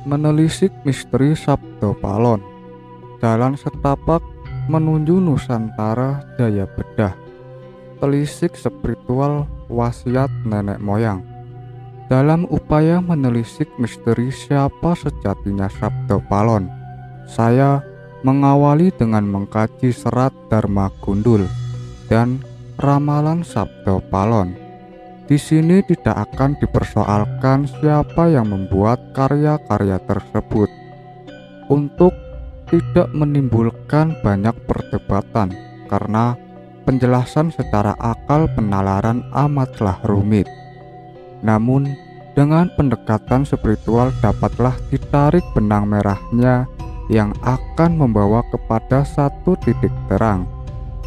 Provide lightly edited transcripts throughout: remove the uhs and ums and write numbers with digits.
Menelisik misteri Sabdo Palon, jalan setapak menuju Nusantara Jaya Bedah. Telisik spiritual wasiat nenek moyang. Dalam upaya menelisik misteri siapa sejatinya Sabdo Palon, saya mengawali dengan mengkaji serat Dharma Gundul dan ramalan Sabdo Palon. Di sini tidak akan dipersoalkan siapa yang membuat karya-karya tersebut, untuk tidak menimbulkan banyak perdebatan, karena penjelasan secara akal penalaran amatlah rumit. Namun, dengan pendekatan spiritual dapatlah ditarik benang merahnya yang akan membawa kepada satu titik terang,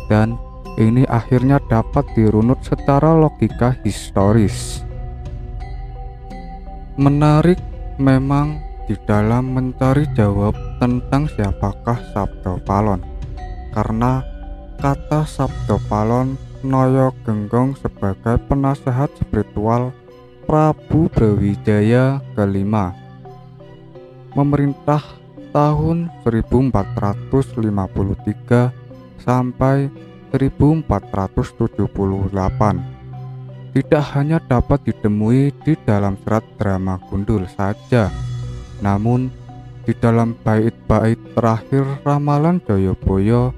dan ini akhirnya dapat dirunut secara logika historis. Menarik memang di dalam mencari jawab tentang siapakah Sabdo Palon, karena kata Sabdo Palon Noyo Genggong sebagai penasehat spiritual Prabu Brawijaya kelima, memerintah tahun 1453 sampai 1478, tidak hanya dapat ditemui di dalam serat Dharma Gundul saja, namun di dalam bait-bait terakhir ramalan Jayabaya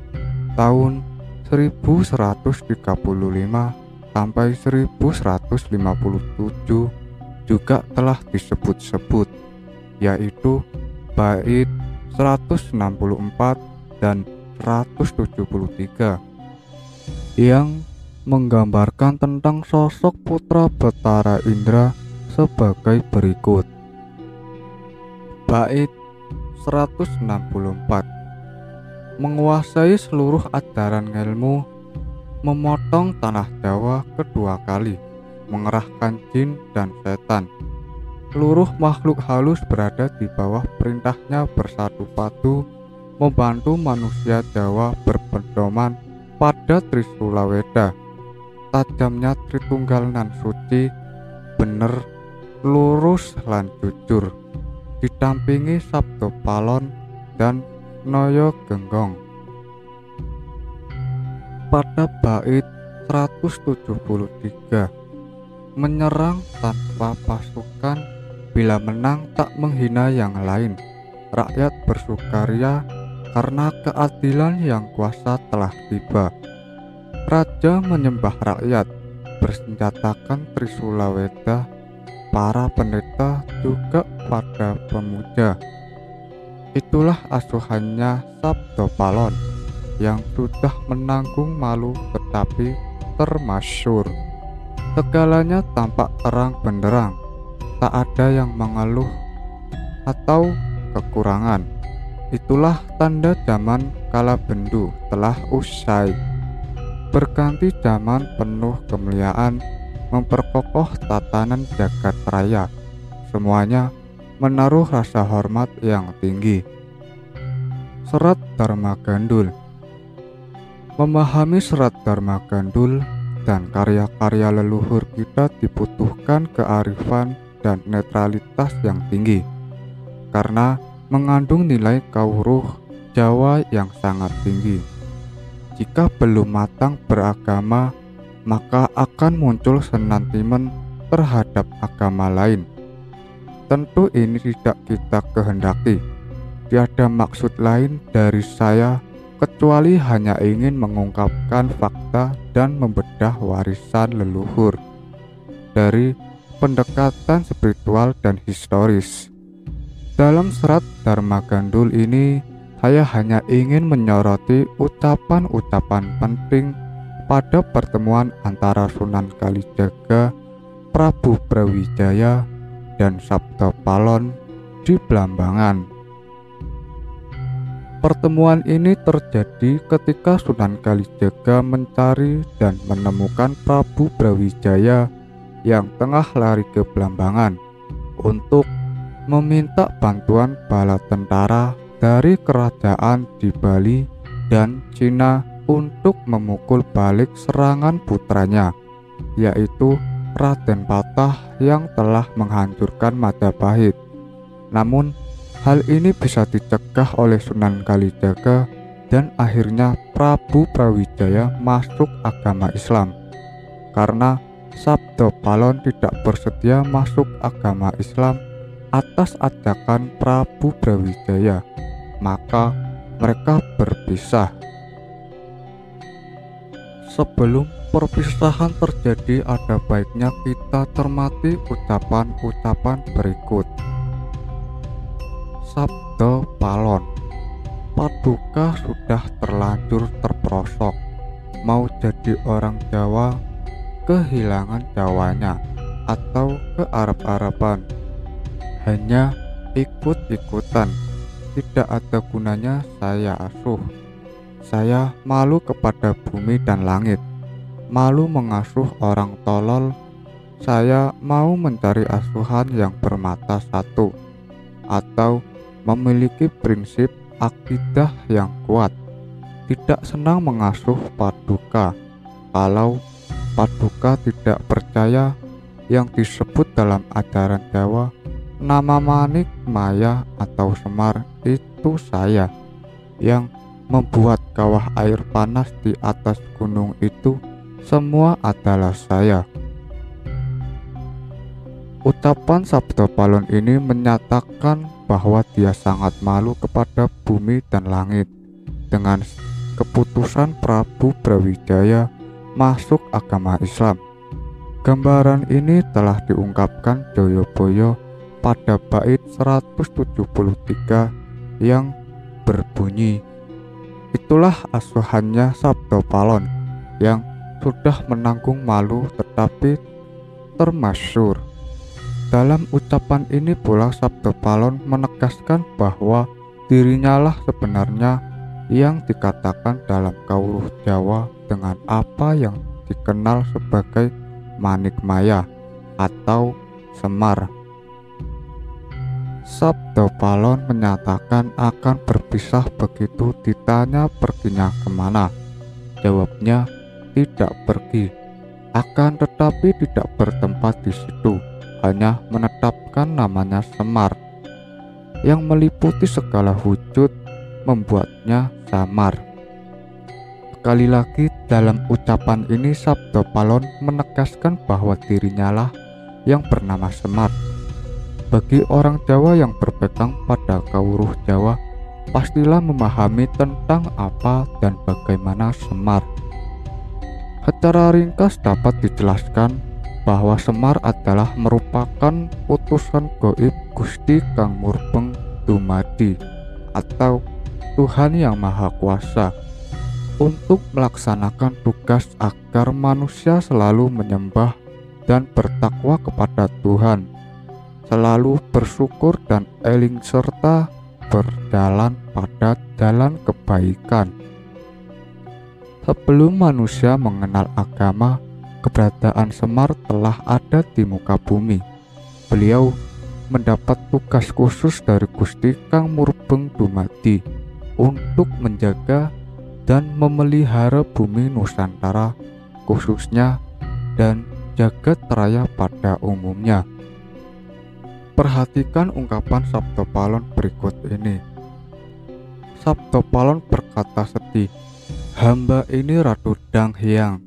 tahun 1135 sampai 1157 juga telah disebut-sebut, yaitu bait 164 dan 173 yang menggambarkan tentang sosok putra Betara Indra sebagai berikut. Bait 164, menguasai seluruh ajaran ilmu, memotong tanah Jawa kedua kali, mengerahkan jin dan setan. Seluruh makhluk halus berada di bawah perintahnya bersatu padu, membantu manusia Jawa berpedoman pada Trisula Weda. Tajamnya Tritunggal nan suci, bener, lurus lan jujur, didampingi Sabdo Palon dan Noyo Genggong. Pada bait 173, menyerang tanpa pasukan, bila menang tak menghina yang lain, rakyat bersukaria karena keadilan yang kuasa telah tiba. Raja menyembah rakyat, bersenjatakan Trisula Weda, para pendeta juga pada pemuja. Itulah asuhannya Sabdo Palon yang sudah menanggung malu tetapi termasyur. Segalanya tampak terang benderang, tak ada yang mengeluh atau kekurangan. Itulah tanda zaman kala bendu telah usai. Berganti zaman penuh kemuliaan, memperkokoh tatanan jagat raya. Semuanya menaruh rasa hormat yang tinggi. Serat Dharma Gundul. Memahami serat Dharma Gundul dan karya-karya leluhur kita dibutuhkan kearifan dan netralitas yang tinggi, karena mengandung nilai kauruh Jawa yang sangat tinggi. Jika belum matang beragama, maka akan muncul senantimen terhadap agama lain. Tentu ini tidak kita kehendaki. Tiada maksud lain dari saya kecuali hanya ingin mengungkapkan fakta dan membedah warisan leluhur dari pendekatan spiritual dan historis. Dalam serat Dharma Gundul ini, saya hanya ingin menyoroti ucapan-ucapan penting pada pertemuan antara Sunan Kalijaga, Prabu Brawijaya, dan Sabdo Palon di Blambangan. Pertemuan ini terjadi ketika Sunan Kalijaga mencari dan menemukan Prabu Brawijaya yang tengah lari ke Blambangan untuk meminta bantuan bala tentara dari kerajaan di Bali dan Cina untuk memukul balik serangan putranya, yaitu Raden Patah yang telah menghancurkan Majapahit. Namun Hal ini bisa dicegah oleh Sunan Kalijaga dan akhirnya Prabu Brawijaya masuk agama Islam. Karena Sabdo Palon tidak bersedia masuk agama Islam atas ajakan Prabu Brawijaya, maka mereka berpisah. Sebelum perpisahan terjadi, ada baiknya kita cermati ucapan-ucapan berikut. Sabdo Palon. Paduka sudah terlanjur terperosok, mau jadi orang Jawa, kehilangan Jawanya, atau kearab-araban. Hanya ikut-ikutan, tidak ada gunanya saya asuh. Saya malu kepada bumi dan langit, malu mengasuh orang tolol. Saya mau mencari asuhan yang bermata satu, atau memiliki prinsip akidah yang kuat. Tidak senang mengasuh Paduka kalau Paduka tidak percaya yang disebut dalam ajaran Jawa nama Manik, Maya, atau Semar. Itu saya. Yang membuat kawah air panas di atas gunung itu semua adalah saya. Ucapan Sabdo Palon ini menyatakan bahwa dia sangat malu kepada bumi dan langit dengan keputusan Prabu Brawijaya masuk agama Islam. Gambaran ini telah diungkapkan Joyoboyo pada bait 173 yang berbunyi, itulah asuhannya Sabdo Palon yang sudah menanggung malu tetapi termasyhur. Dalam ucapan ini pula Sabdo Palon menegaskan bahwa dirinya lah sebenarnya yang dikatakan dalam kauruh Jawa dengan apa yang dikenal sebagai Manik Maya atau Semar. Sabdo Palon menyatakan akan berpisah begitu ditanya perginya kemana. Jawabnya tidak pergi, akan tetapi tidak bertempat di situ, hanya menetapkan namanya Semar yang meliputi segala wujud, membuatnya samar. Sekali lagi dalam ucapan ini Sabdo Palon menegaskan bahwa dirinya lah yang bernama Semar. Bagi orang Jawa yang berpegang pada kauruh Jawa, pastilah memahami tentang apa dan bagaimana Semar. Secara ringkas dapat dijelaskan bahwa Semar adalah merupakan utusan gaib Gusti Kang Murbeng Dumadi atau Tuhan yang Maha Kuasa untuk melaksanakan tugas agar manusia selalu menyembah dan bertakwa kepada Tuhan, selalu bersyukur dan eling serta berjalan pada jalan kebaikan. Sebelum manusia mengenal agama, keberadaan Semar telah ada di muka bumi. Beliau mendapat tugas khusus dari Gusti Kang Murbeng Dumadi untuk menjaga dan memelihara bumi Nusantara khususnya dan jagat raya pada umumnya. Perhatikan ungkapan Sabdo Palon berikut ini. Sabdo Palon berkata sedih, hamba ini Ratu Dang Hyang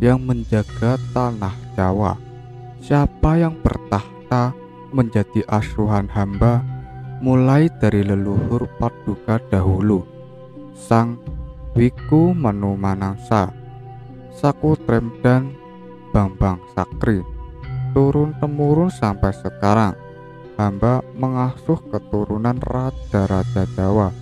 yang menjaga tanah Jawa. Siapa yang bertahta menjadi asuhan hamba mulai dari leluhur Paduka dahulu, Sang Wiku Manu Manangsa, Sakutrem dan Bambang Sakri, turun-temurun sampai sekarang. Hamba mengasuh keturunan raja-raja Jawa.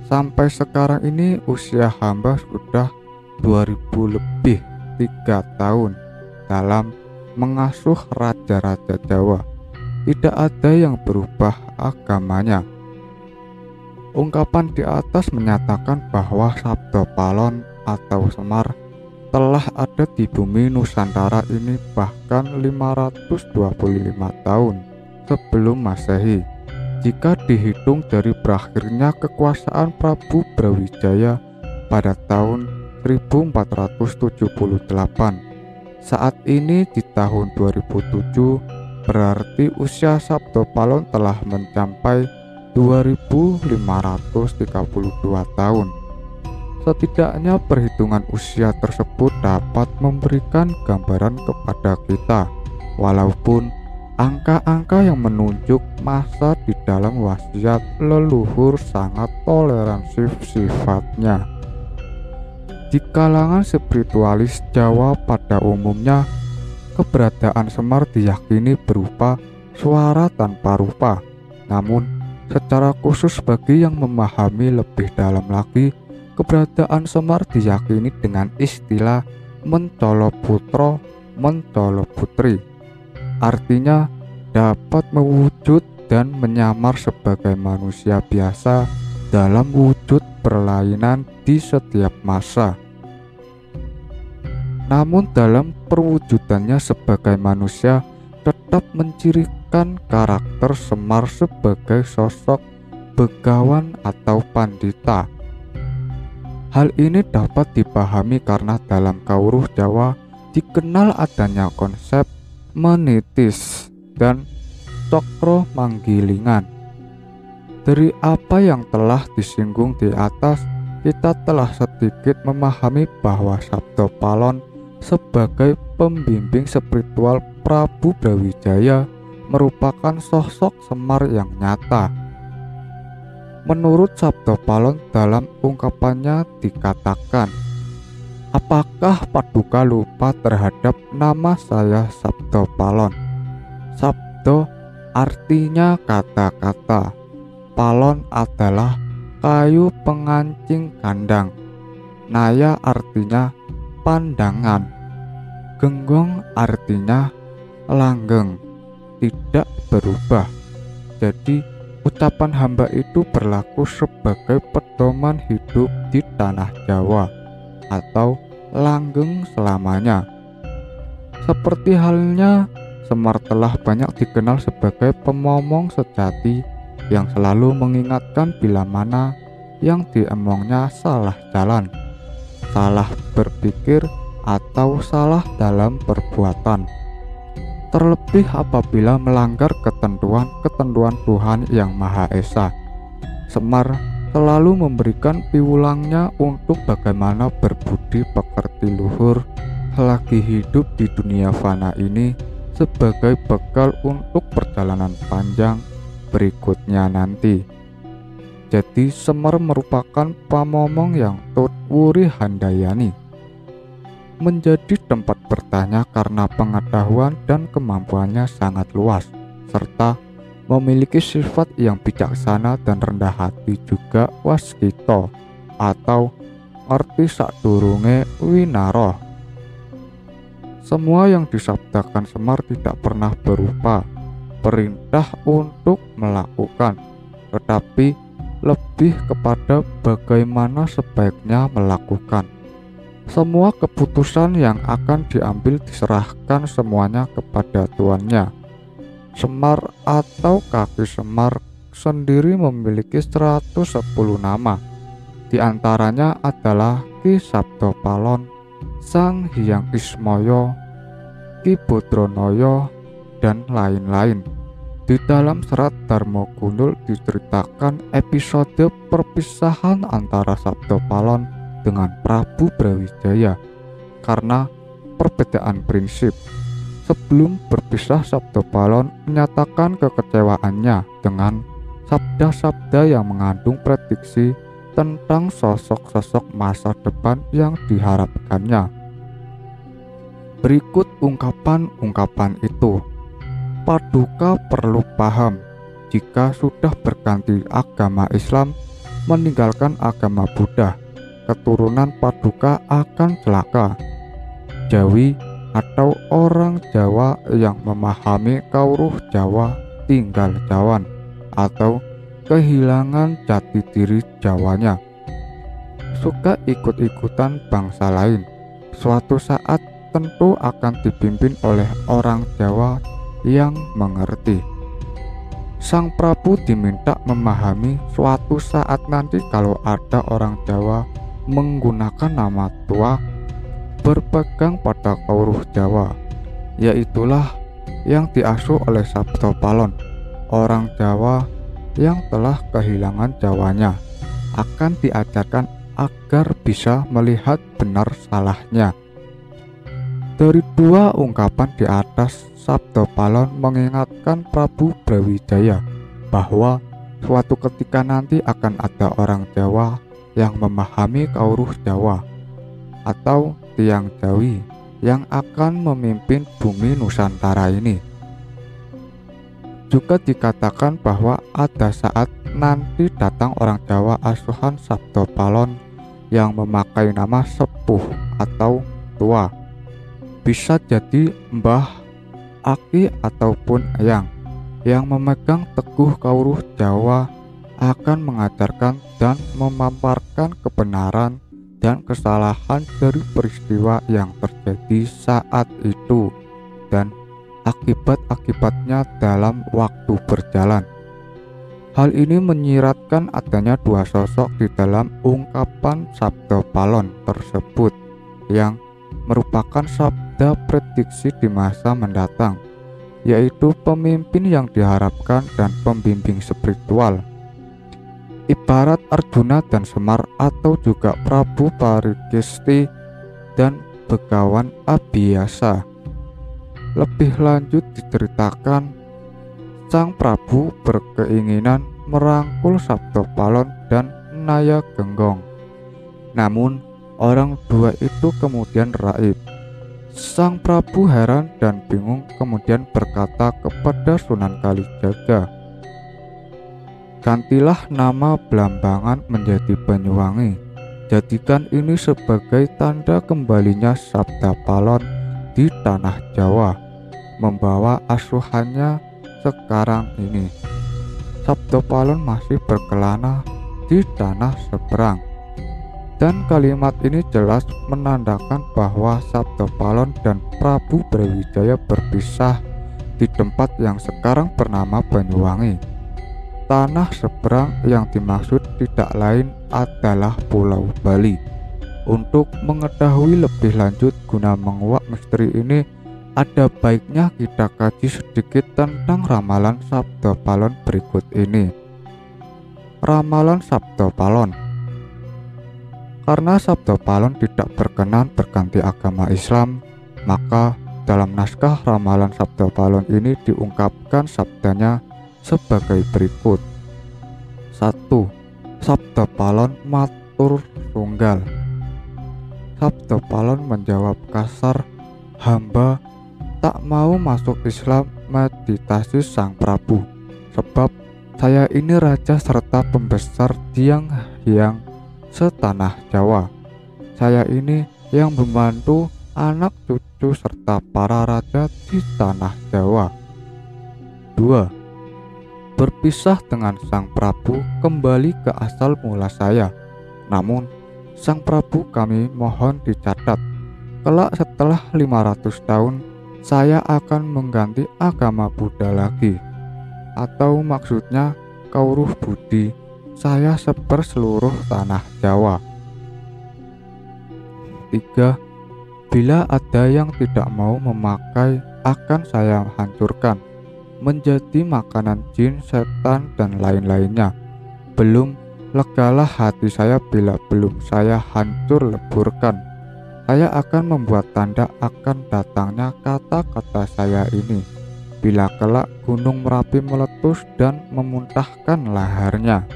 Sampai sekarang ini usia hamba sudah 2000 lebih 3 tahun dalam mengasuh raja-raja Jawa. Tidak ada yang berubah agamanya. Ungkapan di atas menyatakan bahwa Sabdo Palon atau Semar telah ada di bumi Nusantara ini bahkan 525 tahun sebelum Masehi. Jika dihitung dari berakhirnya kekuasaan Prabu Brawijaya pada tahun 1478, saat ini di tahun 2007, berarti usia Sabdo Palon telah mencapai 2532 tahun. Setidaknya perhitungan usia tersebut dapat memberikan gambaran kepada kita, walaupun angka-angka yang menunjuk masa di dalam wasiat leluhur sangat toleransi sifatnya. Di kalangan spiritualis Jawa pada umumnya, keberadaan Semar diyakini berupa suara tanpa rupa. Namun, secara khusus bagi yang memahami lebih dalam lagi, keberadaan Semar diyakini dengan istilah mencolo putra, mencolo putri. Artinya dapat mewujud dan menyamar sebagai manusia biasa dalam wujud perlainan di setiap masa. Namun dalam perwujudannya sebagai manusia tetap mencirikan karakter Semar sebagai sosok begawan atau pandita. Hal ini dapat dipahami karena dalam Kawruh Jawa dikenal adanya konsep menitis dan cokro manggilingan. Dari apa yang telah disinggung di atas, kita telah sedikit memahami bahwa Sabda Palon sebagai pembimbing spiritual Prabu Brawijaya merupakan sosok Semar yang nyata. Menurut Sabda Palon dalam ungkapannya dikatakan, apakah Paduka lupa terhadap nama saya Sabda Palon? Sabda artinya kata-kata, Palon adalah kayu pengancing kandang, Naya artinya pandangan, Genggong artinya langgeng, tidak berubah. Jadi ucapan hamba itu berlaku sebagai pedoman hidup di tanah Jawa atau langgeng selamanya. Seperti halnya Semar telah banyak dikenal sebagai pemomong sejati yang selalu mengingatkan bila mana yang diemongnya salah jalan, salah berpikir, atau salah dalam perbuatan, terlebih apabila melanggar ketentuan Tuhan Yang Maha Esa. Semar selalu memberikan piwulangnya untuk bagaimana berbudi pekerti luhur selagi hidup di dunia fana ini sebagai bekal untuk perjalanan panjang berikutnya nanti. Jadi Semar merupakan pamomong yang tut wuri handayani, menjadi tempat bertanya karena pengetahuan dan kemampuannya sangat luas, serta memiliki sifat yang bijaksana dan rendah hati juga waskito atau arti sadurunge winaro. Semua yang disabdakan Semar tidak pernah berupa perintah untuk melakukan, tetapi lebih kepada bagaimana sebaiknya melakukan. Semua keputusan yang akan diambil diserahkan semuanya kepada tuannya. Semar atau kaki Semar sendiri memiliki 110 nama. Di antaranya adalah Ki Sabda Palon, Sang Hyang Ismaya, Ki Bodronoyo, dan lain-lain. Di dalam serat Dharma Gundul diceritakan episode perpisahan antara Sabda Palon dengan Prabu Brawijaya karena perbedaan prinsip. Sebelum berpisah, Sabda Palon menyatakan kekecewaannya dengan sabda-sabda yang mengandung prediksi tentang sosok-sosok masa depan yang diharapkannya. Berikut ungkapan-ungkapan itu. Paduka perlu paham, jika sudah berganti agama Islam, meninggalkan agama Buddha, keturunan Paduka akan celaka. Jawi atau orang Jawa yang memahami Kawruh Jawa tinggal Jawan atau kehilangan jati diri Jawanya, suka ikut-ikutan bangsa lain, suatu saat tentu akan dipimpin oleh orang Jawa yang mengerti. Sang Prabu diminta memahami suatu saat nanti kalau ada orang Jawa menggunakan nama tua berpegang pada Kawruh Jawa, yaitulah yang diasuh oleh Sabda Palon. Orang Jawa yang telah kehilangan Jawanya akan diajarkan agar bisa melihat benar salahnya. Dari dua ungkapan di atas, Sabda Palon mengingatkan Prabu Brawijaya bahwa suatu ketika nanti akan ada orang Jawa yang memahami Kawruh Jawa atau Tiang Jawi yang akan memimpin bumi Nusantara ini. Juga dikatakan bahwa ada saat nanti datang orang Jawa asuhan Sabda Palon yang memakai nama sepuh atau tua, bisa jadi mbah, aki ataupun eyang, yang memegang teguh Kawruh Jawa akan mengajarkan dan memaparkan kebenaran dan kesalahan dari peristiwa yang terjadi saat itu dan akibat-akibatnya dalam waktu berjalan. Hal ini menyiratkan adanya dua sosok di dalam ungkapan Sabda Palon tersebut yang merupakan sabda prediksi di masa mendatang, yaitu pemimpin yang diharapkan dan pembimbing spiritual. Ibarat Arjuna dan Semar atau juga Prabu Parikisti dan Begawan Abiyasa. Lebih lanjut diceritakan, Sang Prabu berkeinginan merangkul Sabda Palon dan Naya Genggong. Namun orang dua itu kemudian raib. Sang Prabu heran dan bingung, kemudian berkata kepada Sunan Kalijaga, "Gantilah nama Blambangan menjadi Banyuwangi. Jadikan ini sebagai tanda kembalinya Sabda Palon di tanah Jawa, membawa asuhannya sekarang ini." Sabda Palon masih berkelana di tanah seberang, dan kalimat ini jelas menandakan bahwa Sabda Palon dan Prabu Brawijaya berpisah di tempat yang sekarang bernama Banyuwangi. Tanah seberang yang dimaksud tidak lain adalah Pulau Bali. Untuk mengetahui lebih lanjut guna menguak misteri ini, ada baiknya kita kaji sedikit tentang ramalan Sabda Palon berikut ini. Ramalan Sabda Palon. Karena Sabda Palon tidak berkenan berganti agama Islam, maka dalam naskah ramalan Sabda Palon ini diungkapkan sabdanya sebagai berikut. 1. Sabda Palon matur tunggal. Sabda Palon menjawab kasar, "Hamba tak mau masuk Islam meditasi Sang Prabu, sebab saya ini raja serta pembesar Tiang Hyang setanah Jawa. Saya ini yang membantu anak cucu serta para raja di tanah Jawa." 2. Berpisah dengan Sang Prabu kembali ke asal mula saya. Namun Sang Prabu kami mohon dicatat, kelak setelah 500 tahun saya akan mengganti agama Buddha lagi, atau maksudnya Kawruh Budi saya sebar seluruh tanah Jawa. 3. Bila ada yang tidak mau memakai, akan saya hancurkan menjadi makanan jin, setan, dan lain-lainnya. Belum legalah hati saya bila belum saya hancur leburkan. Saya akan membuat tanda akan datangnya kata-kata saya ini bila kelak Gunung Merapi meletus dan memuntahkan laharnya.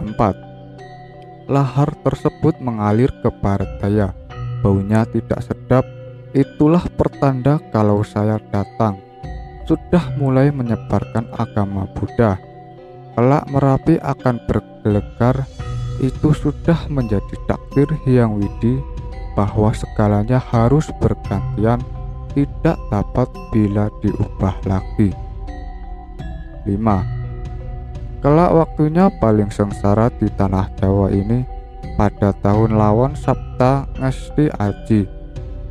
4. Lahar tersebut mengalir ke barat daya. Baunya tidak sedap. Itulah pertanda kalau saya datang sudah mulai menyebarkan agama Buddha. Kelak Merapi akan bergelegar. Itu sudah menjadi takdir Hyang Widi bahwa segalanya harus bergantian, tidak dapat bila diubah lagi. 5. Kelak waktunya paling sengsara di tanah Jawa ini pada tahun Lawon Sabta Ngesti Aji.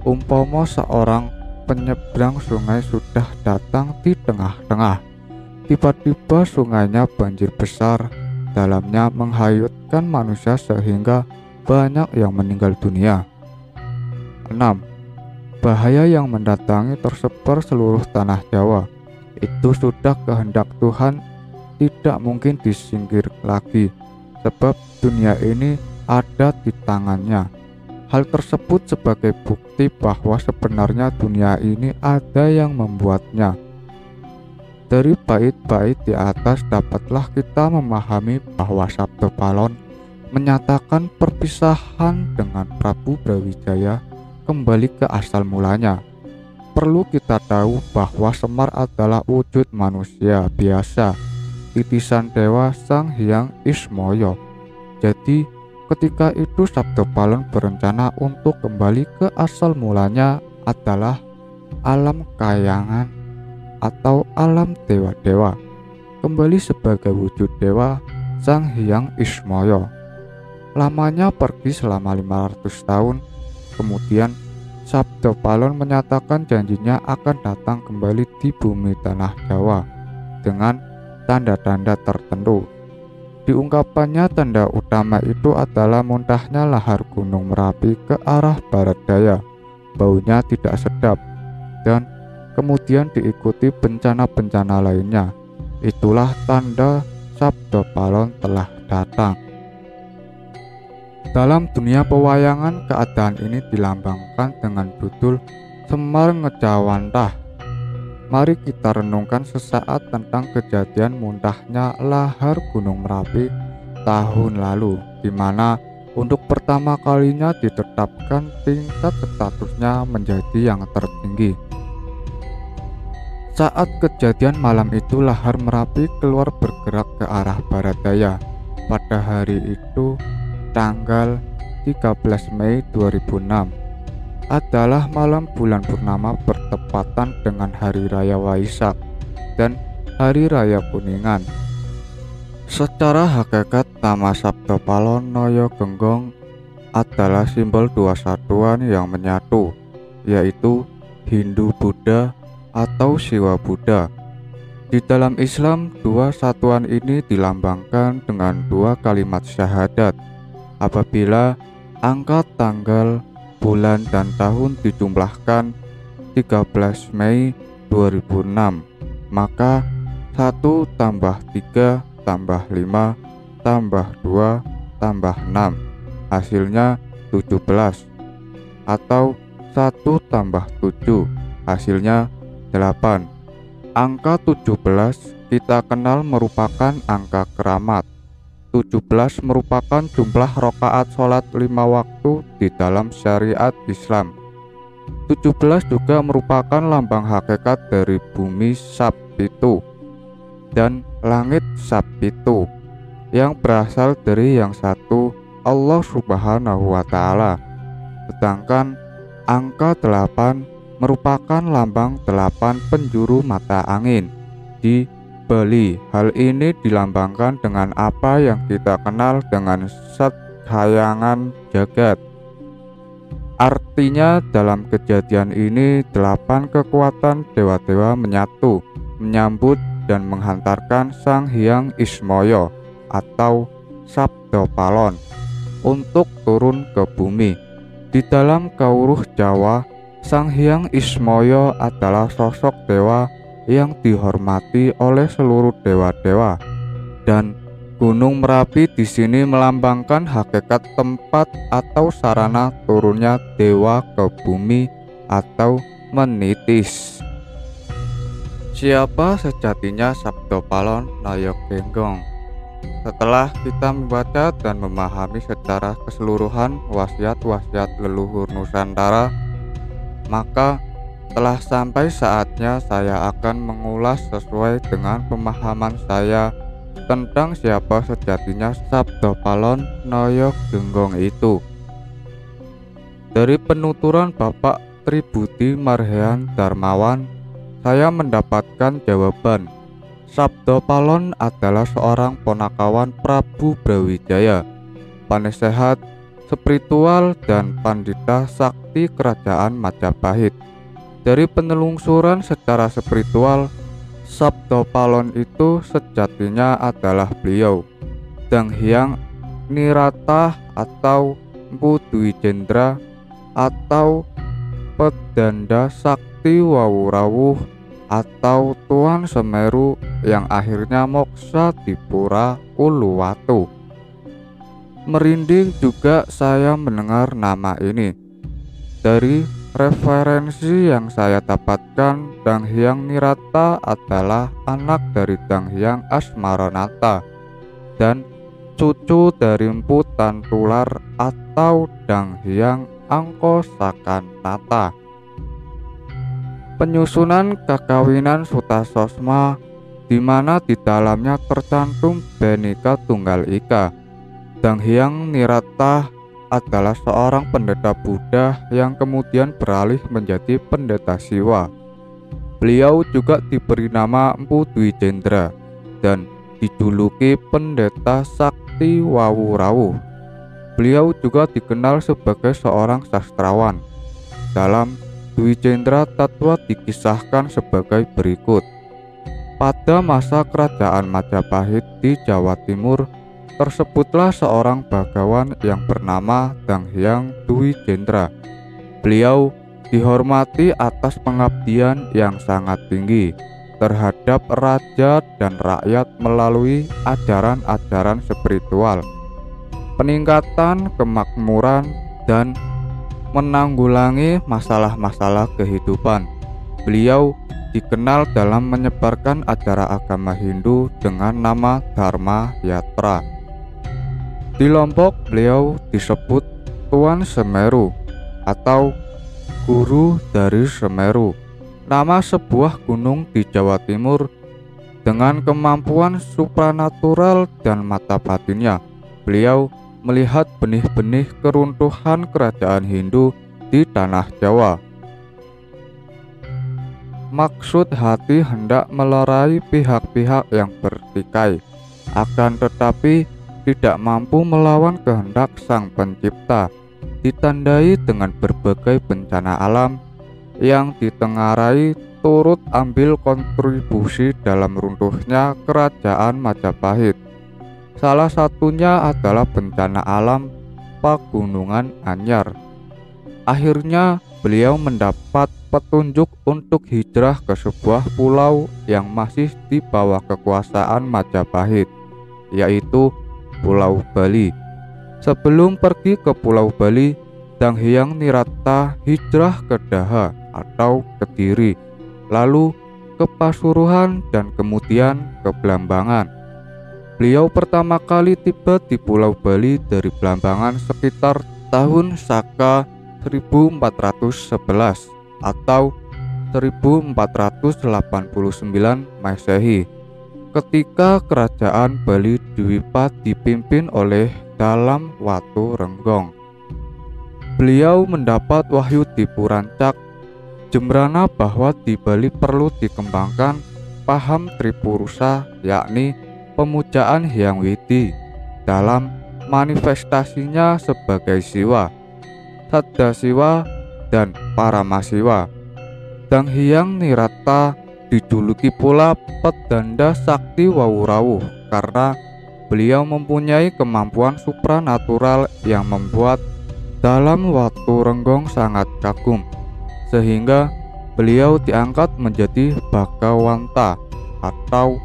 Umpama seorang penyeberang sungai sudah datang di tengah-tengah, tiba-tiba sungainya banjir besar, dalamnya menghanyutkan manusia sehingga banyak yang meninggal dunia. 6. Bahaya yang mendatangi tersebar seluruh tanah Jawa. Itu sudah kehendak Tuhan tidak mungkin disingkir lagi, sebab dunia ini ada di tangannya. Hal tersebut sebagai bukti bahwa sebenarnya dunia ini ada yang membuatnya. Dari bait-bait di atas dapatlah kita memahami bahwa Sabda Palon menyatakan perpisahan dengan Prabu Brawijaya kembali ke asal mulanya. Perlu kita tahu bahwa Semar adalah wujud manusia biasa, titisan dewa Sang Hyang Ismaya. Jadi ketika itu Sabda Palon berencana untuk kembali ke asal mulanya adalah alam kayangan atau alam dewa-dewa, kembali sebagai wujud dewa Sang Hyang Ismaya. Lamanya pergi selama 500 tahun, kemudian Sabda Palon menyatakan janjinya akan datang kembali di bumi tanah Jawa dengan tanda-tanda tertentu. Diungkapannya tanda utama itu adalah muntahnya lahar Gunung Merapi ke arah barat daya, baunya tidak sedap, dan kemudian diikuti bencana-bencana lainnya. Itulah tanda Sabda Palon telah datang. Dalam dunia pewayangan, keadaan ini dilambangkan dengan judul Semar Ngejawantah. Mari kita renungkan sesaat tentang kejadian muntahnya lahar Gunung Merapi tahun lalu, di mana untuk pertama kalinya ditetapkan tingkat statusnya menjadi yang tertinggi. Saat kejadian malam itu, lahar Merapi keluar bergerak ke arah barat daya. Pada hari itu, tanggal 13 Mei 2006 adalah malam bulan purnama bertepatan dengan Hari Raya Waisak dan Hari Raya Kuningan. Secara hakikat, nama Sabda Palon Naya Genggong adalah simbol dua satuan yang menyatu, yaitu Hindu-Buddha atau Siwa-Buddha. Di dalam Islam, dua satuan ini dilambangkan dengan dua kalimat syahadat. Apabila angka tanggal, bulan, dan tahun dijumlahkan 13 Mei 2006, maka 1 tambah 3 tambah 5 tambah 2 tambah 6 hasilnya 17, atau 1 tambah 7 hasilnya 8. Angka 17 kita kenal merupakan angka keramat. 17 merupakan jumlah rakaat sholat 5 waktu di dalam syariat Islam. 17 juga merupakan lambang hakikat dari bumi Sabbitu dan langit Sabbitu yang berasal dari yang satu, Allah Subhanahu wa Ta'ala. Sedangkan angka 8 merupakan lambang 8 penjuru mata angin di Bali. Hal ini dilambangkan dengan apa yang kita kenal dengan Sadhayangan Jagat. Artinya dalam kejadian ini 8 kekuatan dewa-dewa menyatu, menyambut dan menghantarkan Sang Hyang Ismaya atau Sabda Palon untuk turun ke bumi. Di dalam Kawruh Jawa, Sang Hyang Ismaya adalah sosok dewa yang dihormati oleh seluruh dewa-dewa, dan Gunung Merapi di sini melambangkan hakikat tempat atau sarana turunnya dewa ke bumi atau menitis. Siapa sejatinya Sabda Palon Naya Genggong? Setelah kita membaca dan memahami secara keseluruhan wasiat-wasiat leluhur Nusantara, maka telah sampai saatnya saya akan mengulas sesuai dengan pemahaman saya tentang siapa sejatinya Sabda Palon Naya Genggong itu. Dari penuturan Bapak Tribudi Marhean Darmawan, saya mendapatkan jawaban. Sabda Palon adalah seorang ponakawan Prabu Brawijaya, panesehat, spiritual, dan pandita sakti kerajaan Majapahit. Dari penelusuran secara spiritual, Sabda Palon itu sejatinya adalah beliau Sang Hyang Nirata atau Mpu Dwi Jendra atau Pedanda Sakti Wawurawuh atau Tuan Semeru yang akhirnya moksa di Pura Uluwatu. Merinding juga saya mendengar nama ini. Dari referensi yang saya dapatkan, Dang Hyang Nirata adalah anak dari Dang Hyang Asmaranata dan cucu dari Mpu Tantular atau Dang Hyang Angkosakanata. Penyusunan kekawinan Sutasosma di mana di dalamnya tercantum Bhinneka Tunggal Ika. Dang Hyang Nirata adalah seorang pendeta Buddha yang kemudian beralih menjadi pendeta Siwa. Beliau juga diberi nama Mpu Dwi Jendra dan dijuluki pendeta Sakti Wawurawu. Beliau juga dikenal sebagai seorang sastrawan. Dalam Dwi Jendra Tatwa dikisahkan sebagai berikut. Pada masa kerajaan Majapahit di Jawa Timur, tersebutlah seorang bagawan yang bernama Dang Hyang Dwi Jendra. Beliau dihormati atas pengabdian yang sangat tinggi terhadap raja dan rakyat melalui ajaran-ajaran spiritual, peningkatan kemakmuran, dan menanggulangi masalah-masalah kehidupan. Beliau dikenal dalam menyebarkan ajaran agama Hindu dengan nama Dharma Yatra. Di Lombok, beliau disebut Tuan Semeru atau Guru dari Semeru, nama sebuah gunung di Jawa Timur dengan kemampuan supranatural dan mata batinnya. Beliau melihat benih-benih keruntuhan kerajaan Hindu di tanah Jawa. Maksud hati hendak melerai pihak-pihak yang bertikai, akan tetapi tidak mampu melawan kehendak Sang Pencipta, ditandai dengan berbagai bencana alam yang ditengarai turut ambil kontribusi dalam runtuhnya kerajaan Majapahit. Salah satunya adalah bencana alam Pagunungan Anyar. Akhirnya beliau mendapat petunjuk untuk hijrah ke sebuah pulau yang masih di bawah kekuasaan Majapahit, yaitu Pulau Bali. Sebelum pergi ke Pulau Bali, Dang Hyang Nirata hijrah ke Daha atau Kediri, lalu ke Pasuruan dan kemudian ke Blambangan. Beliau pertama kali tiba di Pulau Bali dari Blambangan sekitar tahun Saka 1411 atau 1489 Masehi, ketika kerajaan Bali Dwipa dipimpin oleh Dalam Watu Renggong. Beliau mendapat wahyu di Purancak Jembrana bahwa di Bali perlu dikembangkan paham Tripurusa, yakni pemujaan Hyang Widi dalam manifestasinya sebagai Siwa, Sadasiwa, dan Paramasiwa. Dang Hyang Nirata dijuluki pula Pedanda Sakti Wawurawu karena beliau mempunyai kemampuan supranatural yang membuat Dalam Watu Renggong sangat kagum, sehingga beliau diangkat menjadi Bagawanta atau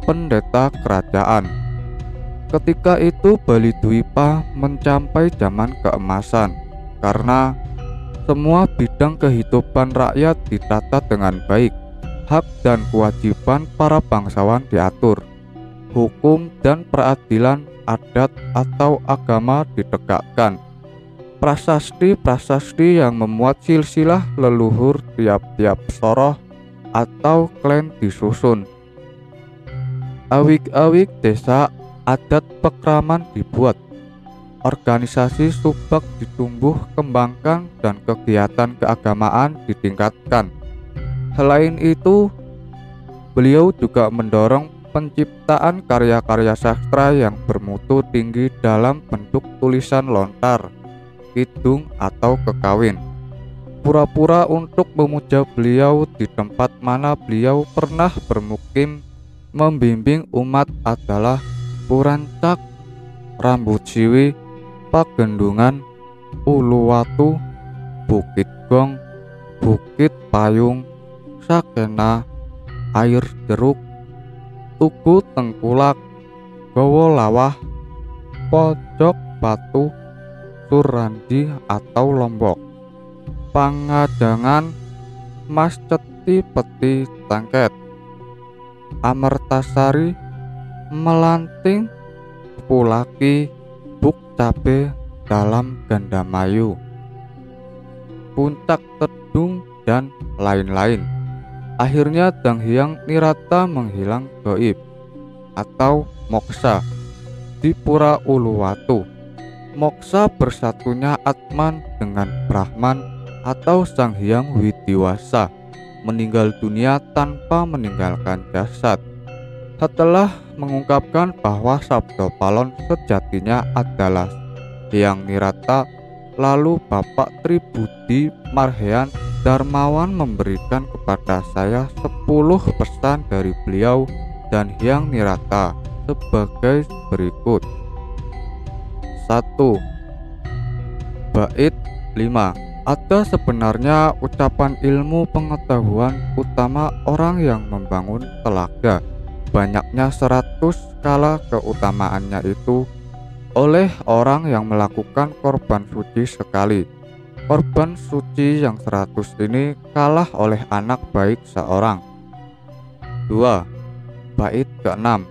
pendeta kerajaan. Ketika itu Bali Dwipa mencapai zaman keemasan karena semua bidang kehidupan rakyat ditata dengan baik. Hak dan kewajiban para bangsawan diatur, hukum dan peradilan adat atau agama ditegakkan. Prasasti-prasasti yang memuat silsilah leluhur tiap-tiap soroh atau klan disusun. Awik-awik desa adat pekraman dibuat. Organisasi subak ditumbuh kembangkan dan kegiatan keagamaan ditingkatkan. Selain itu, beliau juga mendorong penciptaan karya-karya sastra yang bermutu tinggi dalam bentuk tulisan lontar, kidung, atau kekawin. Pura-pura untuk memuja beliau di tempat mana beliau pernah bermukim membimbing umat adalah Purancak, Rambut Siwi, Pagendungan, Uluwatu, Bukit Gong, Bukit Payung, Sakena, air jeruk, tugu tengkulak, gowo lawah, pojok batu, surandi atau lombok, pangadangan, mas ceti peti tangket, amertasari, melanting, pulaki, buk cabe dalam Gandamayu, puncak tedung, dan lain-lain. Akhirnya Dang Hyang Nirata menghilang gaib atau moksa di Pura Uluwatu. Moksa bersatunya Atman dengan Brahman atau Sang Hyang Widiwasa meninggal dunia tanpa meninggalkan jasad. Setelah mengungkapkan bahwa Sabda Palon sejatinya adalah Hyang Nirata, lalu Bapak Tribudi Marhean Darmawan memberikan kepada saya 10 pesan dari beliau dan Hyang Nirata sebagai berikut. 1. Bait 5. Ada sebenarnya ucapan ilmu pengetahuan utama orang yang membangun telaga. Banyaknya 100 skala keutamaannya itu oleh orang yang melakukan korban suci sekali. Korban suci yang 100 ini kalah oleh anak baik seorang. 2. Bait ke-6.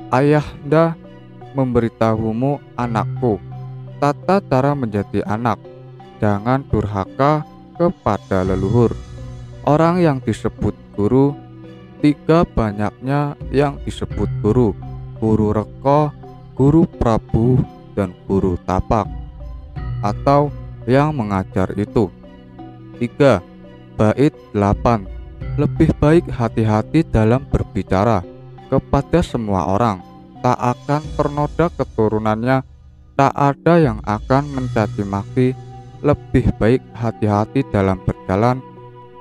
Ayahanda memberitahumu, anakku, tata cara menjadi anak. Jangan durhaka kepada leluhur. Orang yang disebut guru, 3 banyaknya yang disebut guru: guru reko, guru prabu, dan guru tapak atau yang mengajar itu. 3. Bait 8. Lebih baik hati-hati dalam berbicara kepada semua orang. Tak akan ternoda keturunannya, tak ada yang akan mencaci maki. Lebih baik hati-hati dalam berjalan,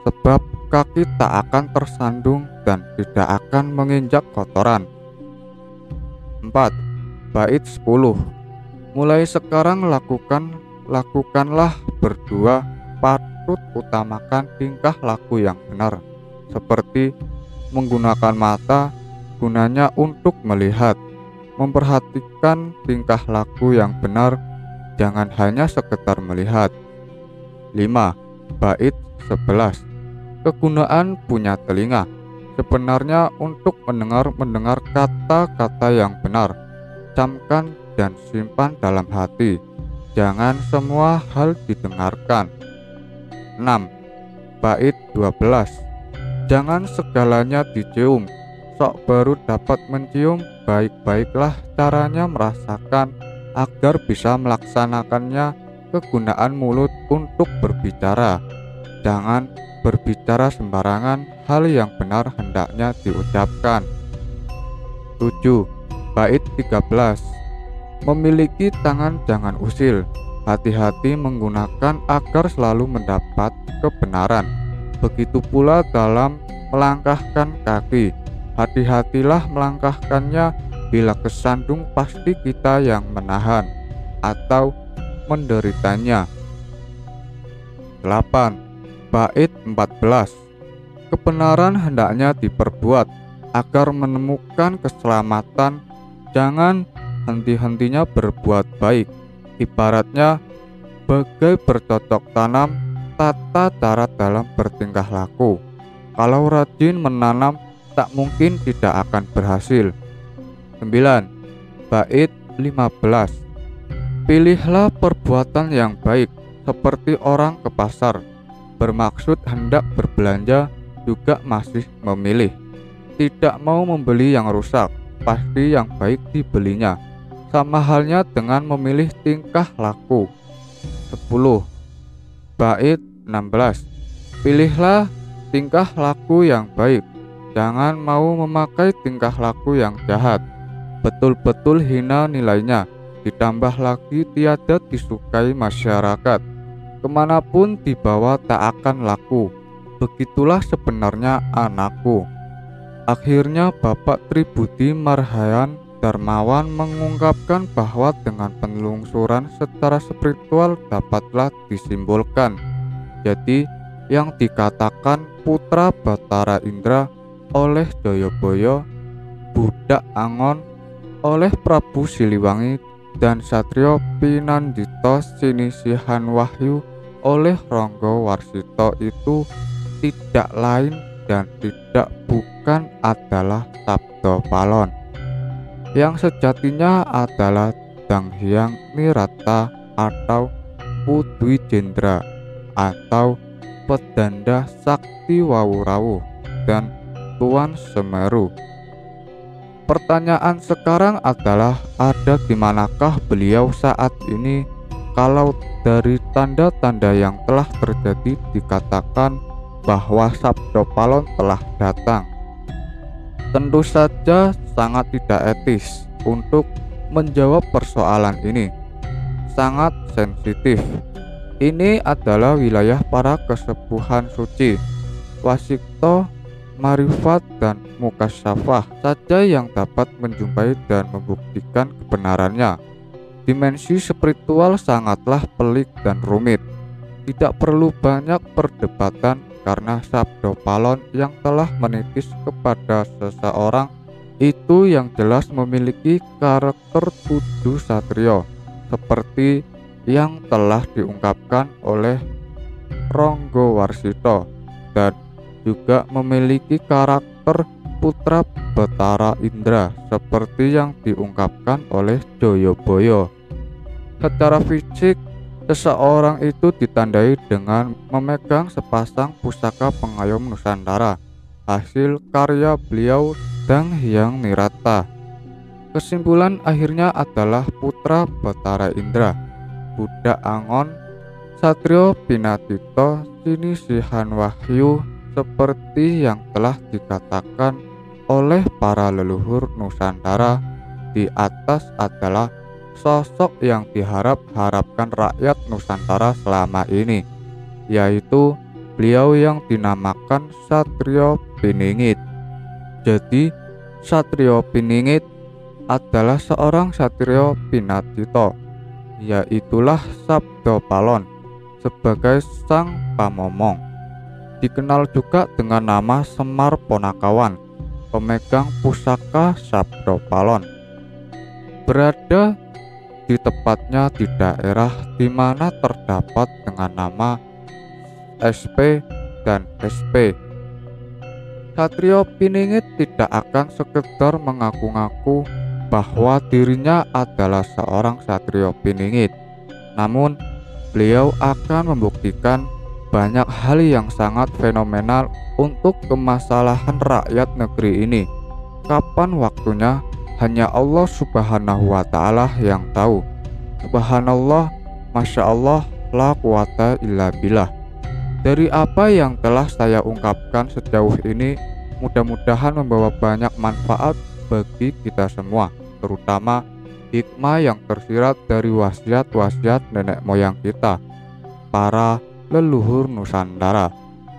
sebab kaki tak akan tersandung dan tidak akan menginjak kotoran. 4. Bait 10. Mulai sekarang lakukanlah berdua, patut utamakan tingkah laku yang benar, seperti menggunakan mata, gunanya untuk melihat. Memperhatikan tingkah laku yang benar, jangan hanya sekedar melihat. 5. Bait 11. Kegunaan punya telinga, sebenarnya untuk mendengar kata-kata yang benar. Camkan dan simpan dalam hati, jangan semua hal didengarkan. 6. Bait 12. Jangan segalanya dicium, sok baru dapat mencium. Baik-baiklah caranya merasakan agar bisa melaksanakannya. Kegunaan mulut untuk berbicara, jangan berbicara sembarangan, hal yang benar hendaknya diucapkan. 7. Bait 13. Memiliki tangan jangan usil, hati-hati menggunakan agar selalu mendapat kebenaran. Begitu pula dalam melangkahkan kaki, hati-hatilah melangkahkannya, bila kesandung pasti kita yang menahan atau menderitanya. 8. Bait 14. Kebenaran hendaknya diperbuat agar menemukan keselamatan, jangan henti-hentinya berbuat baik. Ibaratnya bagai bercocok tanam, tata cara dalam bertingkah laku. Kalau rajin menanam, tak mungkin tidak akan berhasil. 9. Bait 15. Pilihlah perbuatan yang baik, seperti orang ke pasar, bermaksud hendak berbelanja, juga masih memilih. Tidak mau membeli yang rusak, pasti yang baik dibelinya. Sama halnya dengan memilih tingkah laku. 10. Bait 16. Pilihlah tingkah laku yang baik, jangan mau memakai tingkah laku yang jahat. Betul-betul hina nilainya, ditambah lagi tiada disukai masyarakat. Kemanapun dibawa tak akan laku. Begitulah sebenarnya anakku. Akhirnya Bapak Tribudi Marhean Darmawan mengungkapkan bahwa dengan penelusuran secara spiritual dapatlah disimbolkan. Jadi yang dikatakan putra Batara Indra oleh Jayabaya, Budak Angon oleh Prabu Siliwangi, dan Satrio Pinandita Sinisihan Wahyu oleh Rangga Warsita itu tidak lain dan tidak bukan adalah Sabda Palon, yang sejatinya adalah Dang Hyang Nirata atau Pudwi Jendra atau Pedanda Sakti Wawurawuh dan Tuan Semeru. Pertanyaan sekarang adalah, ada di manakah beliau saat ini kalau dari tanda-tanda yang telah terjadi dikatakan bahwa Sabda Palon telah datang? Tentu saja sangat tidak etis untuk menjawab persoalan ini. Sangat sensitif. Ini adalah wilayah para kesepuhan suci. Wasikto, Marifat, dan Mukasyafah saja yang dapat menjumpai dan membuktikan kebenarannya. Dimensi spiritual sangatlah pelik dan rumit. Tidak perlu banyak perdebatan karena Sabda Palon yang telah menitis kepada seseorang itu yang jelas memiliki karakter 7 satrio seperti yang telah diungkapkan oleh Rangga Warsita, dan juga memiliki karakter putra Betara Indra seperti yang diungkapkan oleh Jayabaya. Secara fisik, seseorang itu ditandai dengan memegang sepasang pusaka pengayom Nusantara, hasil karya beliau Dang Hyang Nirata. Kesimpulan akhirnya adalah putra Betara Indra, Budak Angon, Satrio Pinandita Sinisihan Wahyu, seperti yang telah dikatakan oleh para leluhur Nusantara. Di atas adalah sosok yang diharapkan rakyat Nusantara selama ini, yaitu beliau yang dinamakan Satrio Piningit. Jadi Satrio Piningit adalah seorang Satrio Pinandita, yaitulah Sabda Palon sebagai sang pamomong. Dikenal juga dengan nama Semar Ponakawan, pemegang pusaka Sabda Palon. Berada di tepatnya di daerah di mana terdapat dengan nama SP dan SP. Satrio Piningit tidak akan sekedar mengaku-ngaku bahwa dirinya adalah seorang Satrio Piningit, namun beliau akan membuktikan banyak hal yang sangat fenomenal untuk kemasalahan rakyat negeri ini. Kapan waktunya hanya Allah Subhanahu wa Ta'ala yang tahu. Subhanallah, Masya Allah, la quwata illa billah. Dari apa yang telah saya ungkapkan sejauh ini, mudah-mudahan membawa banyak manfaat bagi kita semua, terutama hikmah yang tersirat dari wasiat-wasiat nenek moyang kita, para leluhur Nusantara,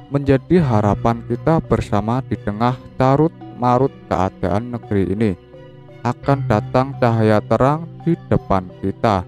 menjadi harapan kita bersama di tengah carut marut keadaan negeri ini. Akan datang cahaya terang di depan kita.